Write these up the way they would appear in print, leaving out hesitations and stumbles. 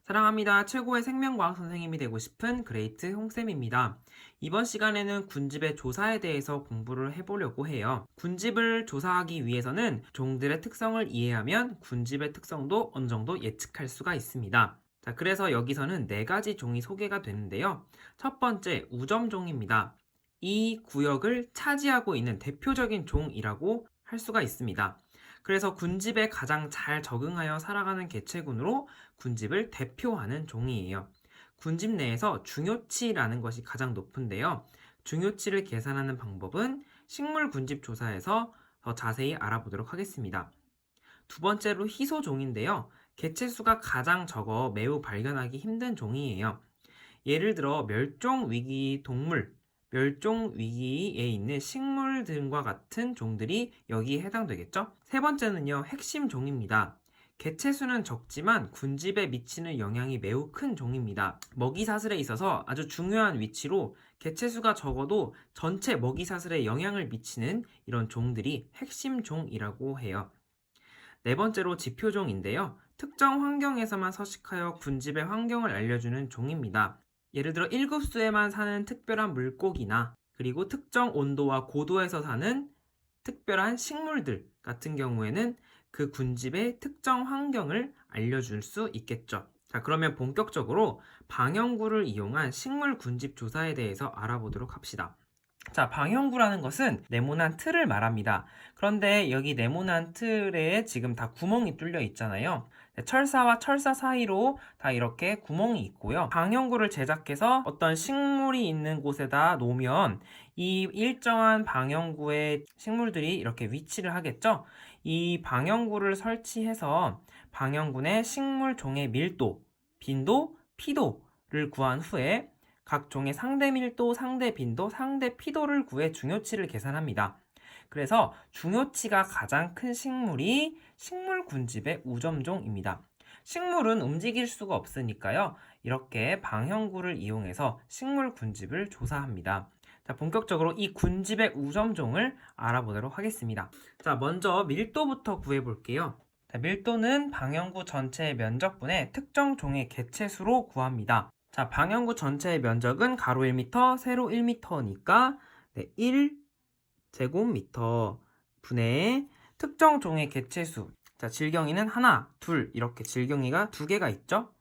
사랑합니다. 최고의 생명과학 선생님이 되고 싶은 그레이트 홍쌤입니다. 이번 시간에는 군집의 조사에 대해서 공부를 해보려고 해요. 군집을 조사하기 위해서는 종들의 특성을 이해하면 군집의 특성도 어느 정도 예측할 수가 있습니다. 자, 그래서 여기서는 네 가지 종이 소개가 되는데요. 첫 번째, 우점종입니다. 이 구역을 차지하고 있는 대표적인 종이라고 할 수가 있습니다. 그래서 군집에 가장 잘 적응하여 살아가는 개체군으로 군집을 대표하는 종이에요. 군집 내에서 중요치라는 것이 가장 높은데요. 중요치를 계산하는 방법은 식물 군집 조사에서 더 자세히 알아보도록 하겠습니다. 두 번째로 희소종인데요. 개체수가 가장 적어 매우 발견하기 힘든 종이에요. 예를 들어 멸종 위기 동물, 멸종 위기에 있는 식물 등과 같은 종들이 여기에 해당되겠죠? 세 번째는요, 핵심 종입니다. 개체수는 적지만 군집에 미치는 영향이 매우 큰 종입니다. 먹이 사슬에 있어서 아주 중요한 위치로 개체수가 적어도 전체 먹이 사슬에 영향을 미치는 이런 종들이 핵심 종이라고 해요. 네 번째로 지표종인데요. 특정 환경에서만 서식하여 군집의 환경을 알려주는 종입니다. 예를 들어 1급수에만 사는 특별한 물고기나 그리고 특정 온도와 고도에서 사는 특별한 식물들 같은 경우에는 그 군집의 특정 환경을 알려줄 수 있겠죠. 자, 그러면 본격적으로 방형구를 이용한 식물 군집 조사에 대해서 알아보도록 합시다. 자, 방형구라는 것은 네모난 틀을 말합니다. 그런데 여기 네모난 틀에 지금 다 구멍이 뚫려 있잖아요. 철사와 철사 사이로 다 이렇게 구멍이 있고요. 방형구를 제작해서 어떤 식물이 있는 곳에다 놓으면 이 일정한 방형구에 식물들이 이렇게 위치를 하겠죠. 이 방형구를 설치해서 방형구 내 식물 종의 밀도, 빈도, 피도를 구한 후에 각 종의 상대 밀도, 상대 빈도, 상대 피도를 구해 중요치를 계산합니다. 그래서 중요치가 가장 큰 식물이 식물 군집의 우점종입니다. 식물은 움직일 수가 없으니까요. 이렇게 방형구를 이용해서 식물 군집을 조사합니다. 자, 본격적으로 이 군집의 우점종을 알아보도록 하겠습니다. 자, 먼저 밀도부터 구해볼게요. 자, 밀도는 방형구 전체의 면적분의 특정 종의 개체수로 구합니다. 자, 방형구 전체의 면적은 가로 1m, 세로 1m니까 1제곱미터 분의 특정 종의 개체수. 자, 질경이는 하나, 둘 이렇게 질경이가 두 개가 있죠.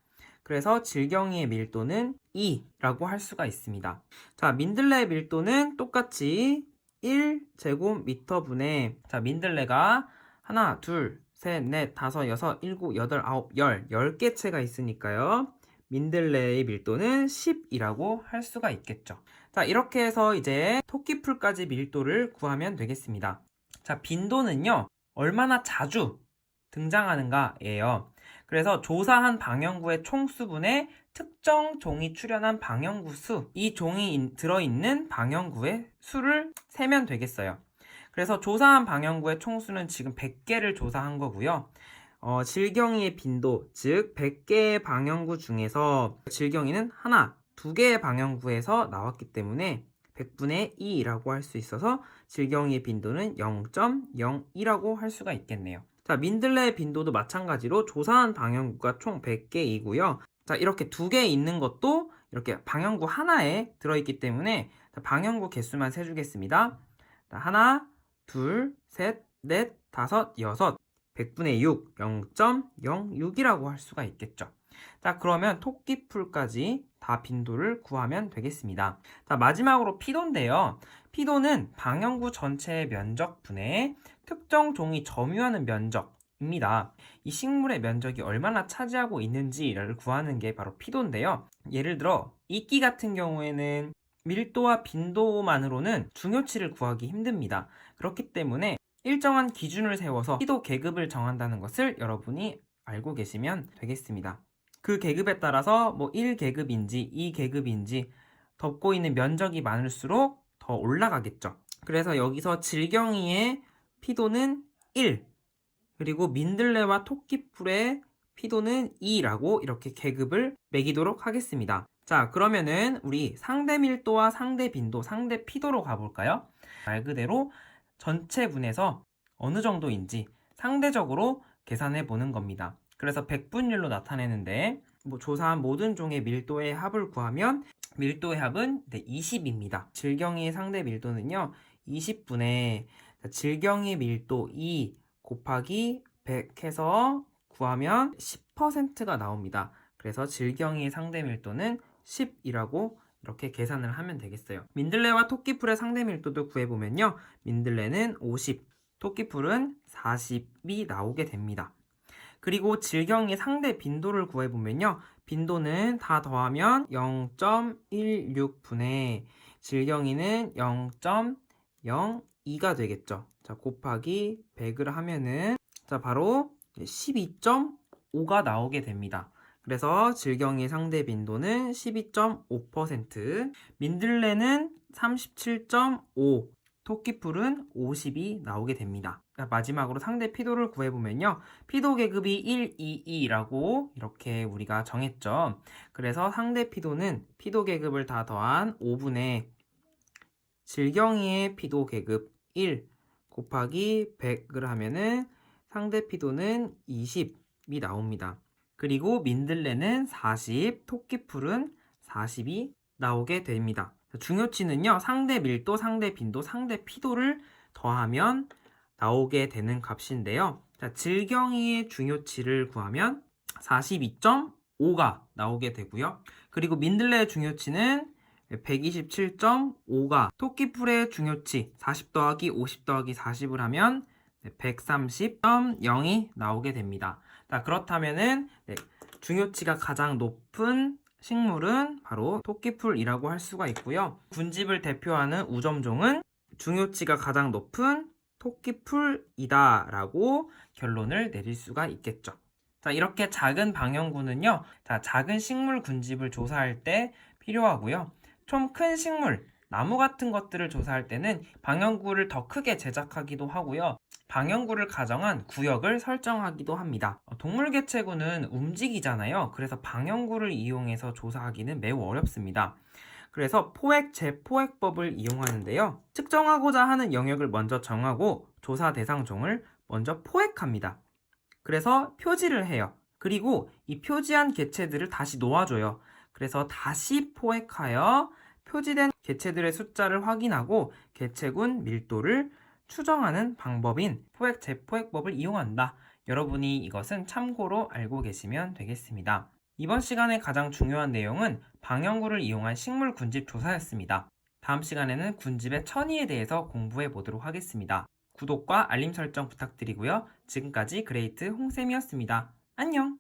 그래서 질경이의 밀도는 2라고 할 수가 있습니다. 자, 민들레의 밀도는 똑같이 1제곱미터 분의 자, 민들레가 하나, 둘, 셋, 넷, 다섯, 여섯, 일곱, 여덟, 아홉, 10개체가 있으니까요. 민들레의 밀도는 10이라고 할 수가 있겠죠. 자, 이렇게 해서 이제 토끼풀까지 밀도를 구하면 되겠습니다. 자, 빈도는요, 얼마나 자주 등장하는가예요. 그래서 조사한 방형구의 총수분의 특정 종이 출현한 방형구 수, 이 종이 들어있는 방형구의 수를 세면 되겠어요. 그래서 조사한 방형구의 총수는 지금 100개를 조사한 거고요. 질경이의 빈도, 즉 100개의 방형구 중에서 질경이는 하나, 두 개의 방형구에서 나왔기 때문에 100분의 2라고 할 수 있어서 질경이의 빈도는 0.02라고 할 수가 있겠네요. 자, 민들레의 빈도도 마찬가지로 조사한 방형구가 총 100개이고요. 자, 이렇게 두 개 있는 것도 이렇게 방형구 하나에 들어있기 때문에 방형구 개수만 세주겠습니다. 자, 하나, 둘, 셋, 넷, 다섯, 여섯. 100분의 6, 0.06이라고 할 수가 있겠죠. 자, 그러면 토끼풀까지 다 빈도를 구하면 되겠습니다. 자, 마지막으로 피도인데요. 피도는 방형구 전체의 면적분의 특정 종이 점유하는 면적입니다. 이 식물의 면적이 얼마나 차지하고 있는지를 구하는 게 바로 피도인데요. 예를 들어 이끼 같은 경우에는 밀도와 빈도만으로는 중요치를 구하기 힘듭니다. 그렇기 때문에 일정한 기준을 세워서 피도 계급을 정한다는 것을 여러분이 알고 계시면 되겠습니다. 그 계급에 따라서 뭐 1계급인지 2계급인지 덮고 있는 면적이 많을수록 더 올라가겠죠. 그래서 여기서 질경이의 피도는 1, 그리고 민들레와 토끼풀의 피도는 2라고 이렇게 계급을 매기도록 하겠습니다. 자, 그러면은 우리 상대 밀도와 상대 빈도, 상대 피도로 가볼까요? 말 그대로 전체 분에서 어느 정도인지 상대적으로 계산해 보는 겁니다. 그래서 백분율로 나타내는데 조사한 모든 종의 밀도의 합을 구하면 밀도의 합은 20입니다. 질경이의 상대 밀도는요. 20분의 질경이 밀도 2 곱하기 100 해서 구하면 10%가 나옵니다. 그래서 질경이의 상대 밀도는 10이라고 이렇게 계산을 하면 되겠어요. 민들레와 토끼풀의 상대 밀도도 구해보면요. 민들레는 50, 토끼풀은 40이 나오게 됩니다. 그리고 질경의 상대 빈도를 구해보면요. 빈도는 다 더하면 0.16분의 질경이는 0.02가 되겠죠. 자, 곱하기 100을 하면은 바로 12.5가 나오게 됩니다. 그래서 질경의 상대 빈도는 12.5%, 민들레는 37.5, 토끼풀은 50이 나오게 됩니다. 마지막으로 상대 피도를 구해보면요. 피도 계급이 1, 2, 2라고 이렇게 우리가 정했죠. 그래서 상대 피도는 피도 계급을 다 더한 5분의 질경이의 피도 계급 1 곱하기 100을 하면은 상대 피도는 20이 나옵니다. 그리고 민들레는 40, 토끼풀은 40이 나오게 됩니다. 중요치는요. 상대 밀도, 상대 빈도, 상대 피도를 더하면 나오게 되는 값인데요. 자, 질경이의 중요치를 구하면 42.5가 나오게 되고요. 그리고 민들레의 중요치는 127.5가, 토끼풀의 중요치 40 더하기 50 더하기 40을 하면 130.0이 나오게 됩니다. 자, 그렇다면은 중요치가 가장 높은 식물은 바로 토끼풀이라고 할 수가 있고요. 군집을 대표하는 우점종은 중요치가 가장 높은 토끼풀이다 라고 결론을 내릴 수가 있겠죠. 자, 이렇게 작은 방형구는요. 자, 작은 식물 군집을 조사할 때 필요하고요. 좀 큰 식물, 나무 같은 것들을 조사할 때는 방형구를 더 크게 제작하기도 하고요. 방형구를 가정한 구역을 설정하기도 합니다. 동물 개체구는 움직이잖아요. 그래서 방형구를 이용해서 조사하기는 매우 어렵습니다. 그래서 포획, 재포획법을 이용하는데요. 측정하고자 하는 영역을 먼저 정하고 조사 대상 종을 먼저 포획합니다. 그래서 표지를 해요. 그리고 이 표지한 개체들을 다시 놓아줘요. 그래서 다시 포획하여 표지된 개체들의 숫자를 확인하고 개체군 밀도를 추정하는 방법인 포획, 재포획법을 이용한다. 여러분이 이것은 참고로 알고 계시면 되겠습니다. 이번 시간에 가장 중요한 내용은 방형구를 이용한 식물 군집 조사였습니다. 다음 시간에는 군집의 천위에 대해서 공부해 보도록 하겠습니다. 구독과 알림 설정 부탁드리고요. 지금까지 그레이트 홍쌤이었습니다. 안녕!